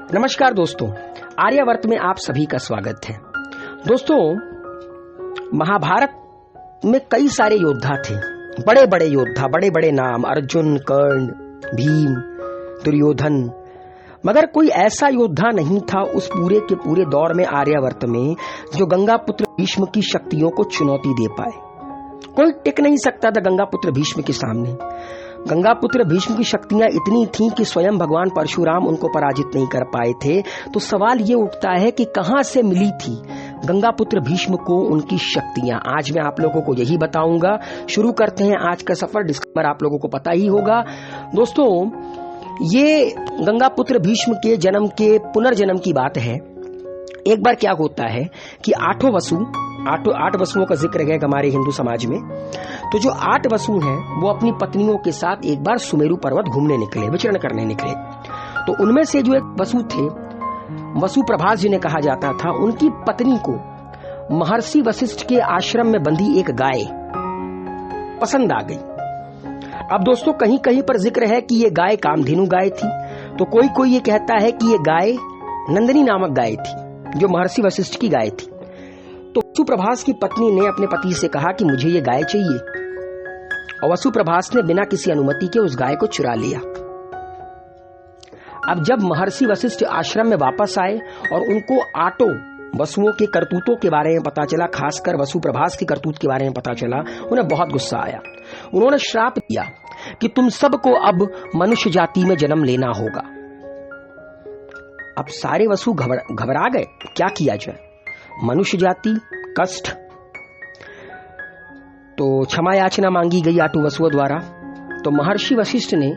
नमस्कार दोस्तों, आर्यावर्त में आप सभी का स्वागत है। दोस्तों, महाभारत में कई सारे योद्धा थे, बड़े बड़े योद्धा, बड़े बड़े नाम, अर्जुन, कर्ण, भीम, दुर्योधन। मगर कोई ऐसा योद्धा नहीं था उस पूरे के पूरे दौर में आर्यावर्त में जो गंगापुत्र भीष्म की शक्तियों को चुनौती दे पाए। कोई टिक नहीं सकता था गंगापुत्र भीष्म के सामने। गंगापुत्र भीष्म की शक्तियां इतनी थीं कि स्वयं भगवान परशुराम उनको पराजित नहीं कर पाए थे। तो सवाल ये उठता है कि कहां से मिली थी गंगापुत्र भीष्म को उनकी शक्तियां। आज मैं आप लोगों को यही बताऊंगा। शुरू करते हैं आज का सफर। डिस्क्लेमर आप लोगों को पता ही होगा। दोस्तों, ये गंगापुत्र भीष्म के जन्म के पुनर्जन्म की बात है। एक बार क्या होता है कि आठ वसुओं का जिक्र है हमारे हिंदू समाज में। तो जो 8 वसु हैं वो अपनी पत्नियों के साथ एक बार सुमेरु पर्वत घूमने निकले, विचरण करने निकले। तो उनमें से जो एक वसु थे, वसु प्रभास जिन्हें कहा जाता था, उनकी पत्नी को महर्षि वशिष्ठ के आश्रम में बंधी एक गाय पसंद आ गई। अब दोस्तों, कहीं कहीं पर जिक्र है कि ये गाय कामधेनु गाय थी, तो कोई कोई ये कहता है कि ये गाय नंदिनी नामक गाय थी जो महर्षि वशिष्ठ की गाय थी। तो वसु प्रभास की पत्नी ने अपने पति से कहा कि मुझे ये गाय चाहिए, और वसु प्रभास ने बिना किसी अनुमति के उस गाय को चुरा लिया। अब जब महर्षि वशिष्ठ आश्रम में वापस आए और उनको 8 वसुओं के करतूतों के बारे में पता चला, खासकर वसु प्रभास की करतूत के बारे में पता चला, उन्हें बहुत गुस्सा आया। उन्होंने श्राप दिया कि तुम सबको अब मनुष्य जाति में जन्म लेना होगा। अब सारे वसु घबरा गए, क्या किया जाए। मनुष्य जाति, कष्ट। तो क्षमा याचना मांगी गई 8 वसुओं द्वारा। तो महर्षि वशिष्ठ ने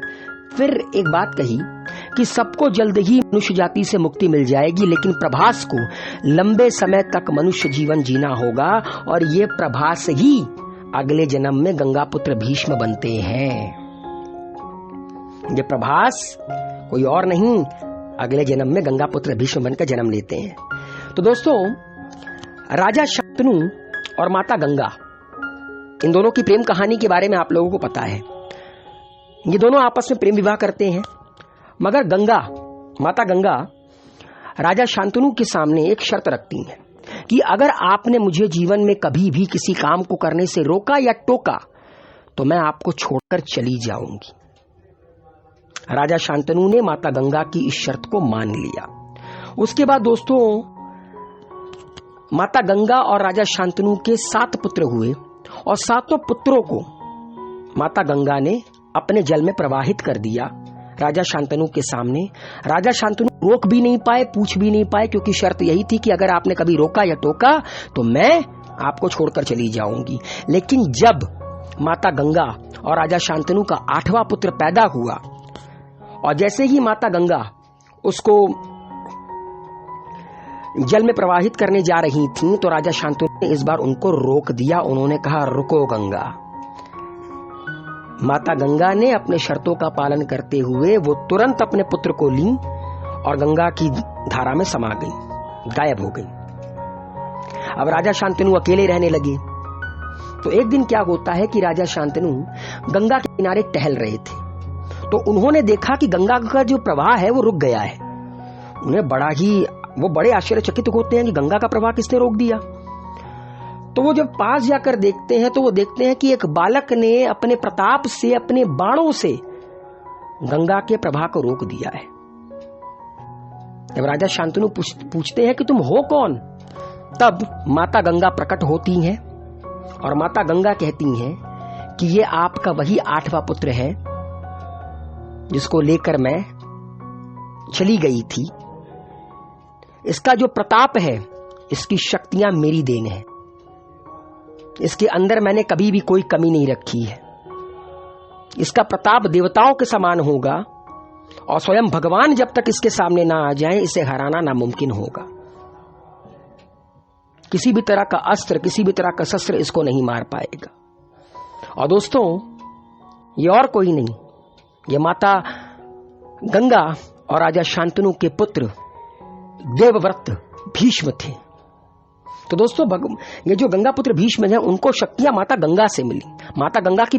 फिर एक बात कही कि सबको जल्द ही मनुष्य जाति से मुक्ति मिल जाएगी, लेकिन प्रभास को लंबे समय तक मनुष्य जीवन जीना होगा, और ये प्रभास ही अगले जन्म में गंगापुत्र भीष्म बनते हैं। ये प्रभास कोई और नहीं, अगले जन्म में गंगापुत्र भीष्म बनकर जन्म लेते हैं। तो दोस्तों, राजा शांतनु और माता गंगा, इन दोनों की प्रेम कहानी के बारे में आप लोगों को पता है। ये दोनों आपस में प्रेम विवाह करते हैं, मगर माता गंगा राजा शांतनु के सामने एक शर्त रखती हैं कि अगर आपने मुझे जीवन में कभी भी किसी काम को करने से रोका या टोका तो मैं आपको छोड़कर चली जाऊंगी। राजा शांतनु ने माता गंगा की इस शर्त को मान लिया। उसके बाद दोस्तों, माता गंगा और राजा शांतनु के 7 पुत्र हुए, और 7 पुत्रों को माता गंगा ने अपने जल में प्रवाहित कर दिया राजा शांतनु के सामने। राजा शांतनु रोक भी नहीं पाए, पूछ भी नहीं पाए, क्योंकि शर्त यही थी कि अगर आपने कभी रोका या टोका तो मैं आपको छोड़कर चली जाऊंगी। लेकिन जब माता गंगा और राजा शांतनु का 8वां पुत्र पैदा हुआ, और जैसे ही माता गंगा उसको जल में प्रवाहित करने जा रही थीं, तो राजा शांतनु ने इस बार उनको रोक दिया। उन्होंने कहा, रुको गंगा। माता गंगा ने अपने शर्तों का पालन करते हुए वो तुरंत अपने पुत्र को ली और गंगा की धारा में समा गई, गायब हो गई। अब राजा शांतनु अकेले रहने लगे। तो एक दिन क्या होता है कि राजा शांतनु गंगा के किनारे टहल रहे थे, तो उन्होंने देखा कि गंगा का जो प्रवाह है वो रुक गया है। वो बड़े आश्चर्यचकित होते हैं कि गंगा का प्रवाह किसने रोक दिया। तो वो जब पास जाकर देखते हैं तो वो देखते हैं कि एक बालक ने अपने प्रताप से, अपने बाणों से गंगा के प्रवाह को रोक दिया है। जब राजा शांतनु पूछते हैं कि तुम हो कौन, तब माता गंगा प्रकट होती हैं और माता गंगा कहती हैं कि ये आपका वही 8वां पुत्र है जिसको लेकर मैं चली गई थी। इसका जो प्रताप है, इसकी शक्तियां मेरी देन है। इसके अंदर मैंने कभी भी कोई कमी नहीं रखी है। इसका प्रताप देवताओं के समान होगा, और स्वयं भगवान जब तक इसके सामने ना आ जाएं, इसे हराना नामुमकिन होगा। किसी भी तरह का अस्त्र, किसी भी तरह का शस्त्र इसको नहीं मार पाएगा। और दोस्तों, ये और कोई नहीं, ये माता गंगा और राजा शांतनु के पुत्र देवव्रत भीष्म थे। तो दोस्तों, ये जो गंगापुत्र भीष्म है, उनको शक्तियां माता गंगा से मिली, माता गंगा की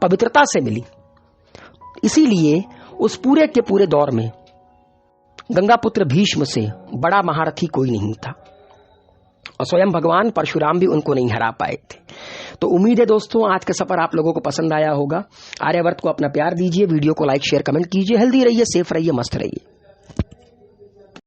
पवित्रता से मिली। इसीलिए उस पूरे के पूरे दौर में गंगापुत्र भीष्म से बड़ा महारथी कोई नहीं था, और स्वयं भगवान परशुराम भी उनको नहीं हरा पाए थे। तो उम्मीद है दोस्तों आज का सफर आप लोगों को पसंद आया होगा। आर्यावर्त को अपना प्यार दीजिए, वीडियो को लाइक शेयर कमेंट कीजिए। हेल्दी रहिए, सेफ रहिए, मस्त रहिए।